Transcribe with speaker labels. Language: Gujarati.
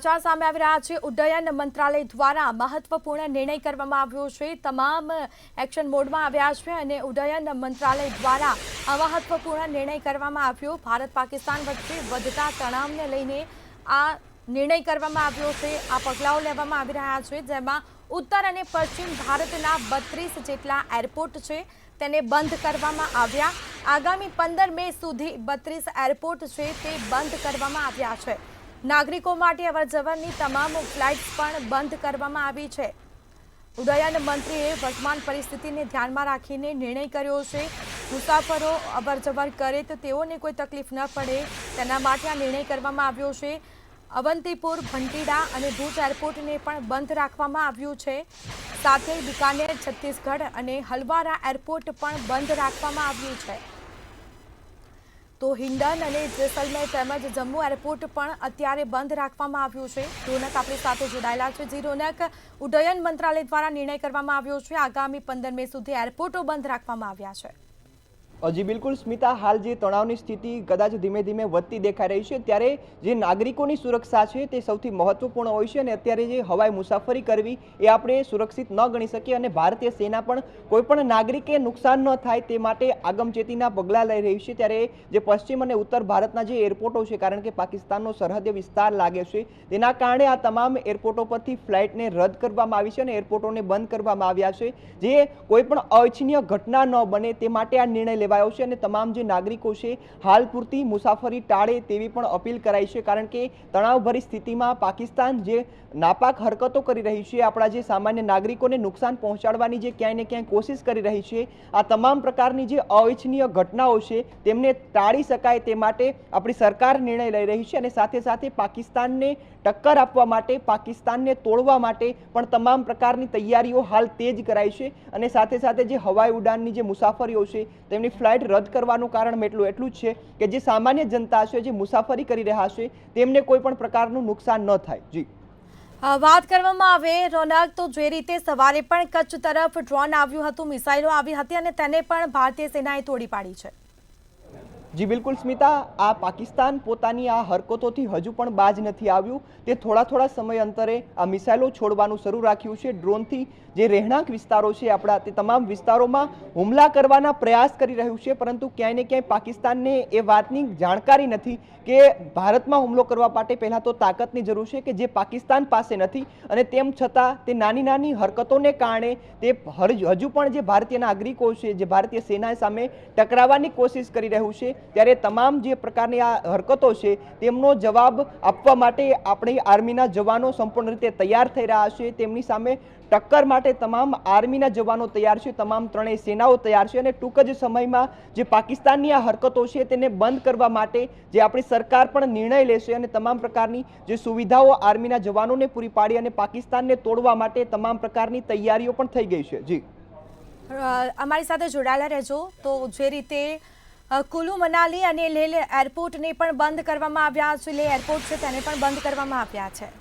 Speaker 1: સમાચાર સામે આવી રહ્યા છે। ઉડ્ડયન મંત્રાલય દ્વારા મહત્વપૂર્ણ નિર્ણય કરવામાં આવ્યો છે। તમામ એક્શન મોડમાં આવ્યા છે અને ઉડ્ડયન મંત્રાલય દ્વારા આ મહત્વપૂર્ણ નિર્ણય કરવામાં આવ્યો। ભારત પાકિસ્તાન વચ્ચે વધતા તણાવને લઈને આ નિર્ણય કરવામાં આવ્યો છે। આ પગલાઓ લેવામાં આવી રહ્યા છે, જેમાં ઉત્તર અને પશ્ચિમ ભારતના 32 જેટલા એરપોર્ટ છે તેને બંધ કરવામાં આવ્યા। આગામી 15 મે સુધી 32 એરપોર્ટ છે તે બંધ કરવામાં આવ્યા છે। નાગરિકો માટે અવરજવરની તમામ ફ્લાઇટ્સ પણ બંધ કરવામાં આવી છે। ઉડ્ડયન મંત્રીએ વર્તમાન પરિસ્થિતિને ધ્યાનમાં રાખીને નિર્ણય કર્યો છે। મુસાફરો અવરજવર કરે તો તેઓને કોઈ તકલીફ ન પડે તેના માટે આ નિર્ણય કરવામાં આવ્યો છે। અવંતીપુર, ભંટીડા અને ભુજ એરપોર્ટને પણ બંધ રાખવામાં આવ્યું છે। સાથે બિકાનેર, છત્તીસગઢ અને હલવારા એરપોર્ટ પણ બંધ રાખવામાં આવ્યું છે। તો હિંડન અને જેસલમેર તેમજ જમ્મુ એરપોર્ટ પણ અત્યારે બંધ રાખવામાં આવ્યું છે। રોનક આપણી સાથે જોડાયેલા છે। જી રોનક, ઉડ્ડયન મંત્રાલય દ્વારા નિર્ણય કરવામાં આવ્યો છે, આગામી 15 મે સુધી એરપોર્ટો બંધ રાખવામાં આવ્યા છે।
Speaker 2: જી બિલકુલ સ્મિતા, હાલ જે તણાવની સ્થિતિ કદાચ ધીમે ધીમે વધતી દેખાઈ રહી છે, ત્યારે જે નાગરિકોની સુરક્ષા છે તે સૌથી મહત્વપૂર્ણ હોય છે અને અત્યારે જે હવાઈ મુસાફરી કરવી એ આપણે સુરક્ષિત ન ગણી શકીએ અને ભારતીય સેના પણ કોઈપણ નાગરિકે નુકસાન ન થાય તે માટે આગમચેતીના પગલાં લઈ રહી છે। ત્યારે જે પશ્ચિમ અને ઉત્તર ભારતના જે એરપોર્ટો છે, કારણ કે પાકિસ્તાનનો સરહદે વિસ્તાર લાગે છે, તેના કારણે આ તમામ એરપોર્ટો પરથી ફ્લાઇટને રદ કરવામાં આવી છે અને એરપોર્ટોને બંધ કરવામાં આવ્યા છે, જે કોઈપણ અનિચ્છનીય ઘટના ન બને તે માટે આ નિર્ણય લેવાયો છે અને તમામ જે નાગરિકો છે હાલ પૂરતી મુસાફરી ટાળે તેવી પણ અપીલ કરાઈ છે। કારણ કે તણાવભરી સ્થિતિમાં પાકિસ્તાન જે નાપાક હરકતો કરી રહી છે, આપણા જે સામાન્ય નાગરિકોને નુકસાન પહોંચાડવાની જે ક્યાંય ને ક્યાંય કોશિશ કરી રહી છે, આ તમામ પ્રકારની જે અનિચ્છનીય ઘટનાઓ છે તેમને ટાળી શકાય તે માટે આપણી સરકાર નિર્ણય લઈ રહી છે અને સાથે સાથે પાકિસ્તાનને ટક્કર આપવા માટે, પાકિસ્તાનને તોડવા માટે પણ તમામ પ્રકારની તૈયારીઓ હાલ તેજ કરાઈ છે અને સાથે સાથે જે હવાઈ ઉડાનની જે મુસાફરીઓ છે તેમની ફ્લાઇટ રદ કરવાનું કારણ એટલું જ છે કે જે સામાન્ય જનતા છે, જે મુસાફરી કરી રહ્યા છે, તેમને કોઈ પણ પ્રકારનું નુકસાન ન થાય। જી
Speaker 1: વાત કરવામાં આવે રોનક, તો જે રીતે સવારે પણ કચ્છ તરફ ડ્રોન આવ્યું હતું, મિસાઇલો આવી હતી અને તેને પણ ભારતીય સેનાએ તોડી પાડી છે।
Speaker 2: જી બિલકુલ સ્મિતા, આ પાકિસ્તાન પોતાની આ હરકતોથી હજુ પણ બાજ નથી આવ્યું। તે થોડા સમય અંતરે આ મિસાઇલો છોડવાનું શરૂ રાખ્યું છે। ડ્રોનથી જે રહેણાંક વિસ્તારો છે આપણા, તે તમામ વિસ્તારોમાં હુમલા કરવાના પ્રયાસ કરી રહ્યું છે, પરંતુ ક્યાંય ને ક્યાંય પાકિસ્તાનને એ વાતની જાણકારી નથી કે ભારતમાં હુમલો કરવા માટે પહેલાં તો તાકાતની જરૂર છે કે જે પાકિસ્તાન પાસે નથી અને તેમ છતાં તે નાની હરકતોને કારણે તે હજુ પણ જે ભારતીય નાગરિકો છે, જે ભારતીય સેના સામે ટકરાવવાની કોશિશ કરી રહ્યું છે। ત્યારે તમામ જે પ્રકારની આ હરકતો છે તેમનો જવાબ આપવા માટે આપણી આર્મીના જવાનો સંપૂર્ણ રીતે તૈયાર થઈ રહ્યા છે। તેમની સામે ટક્કર માટે તમામ આર્મીના જવાનો તૈયાર છે, તમામ ત્રણેય સેનાઓ તૈયાર છે અને ટૂંક જ સમયમાં જે પાકિસ્તાનની આ હરકતો છે તેને બંધ કરવા માટે જે આપણી સરકાર પણ નિર્ણય લેશે અને તમામ પ્રકારની જે સુવિધાઓ આર્મીના જવાનોને પૂરી પાડી અને પાકિસ્તાનને તોડવા માટે તમામ પ્રકારની તૈયારીઓ પણ થઈ ગઈ છે। જી
Speaker 1: અમારી સાથે જોડાયેલા રહેજો। તો જે રીતે કુલુ મનાલી અને લેહ એરપોર્ટને પણ બંધ કરવામાં આવ્યા છે, લેહ એરપોર્ટ છે તેને પણ બંધ કરવામાં આવ્યા છે।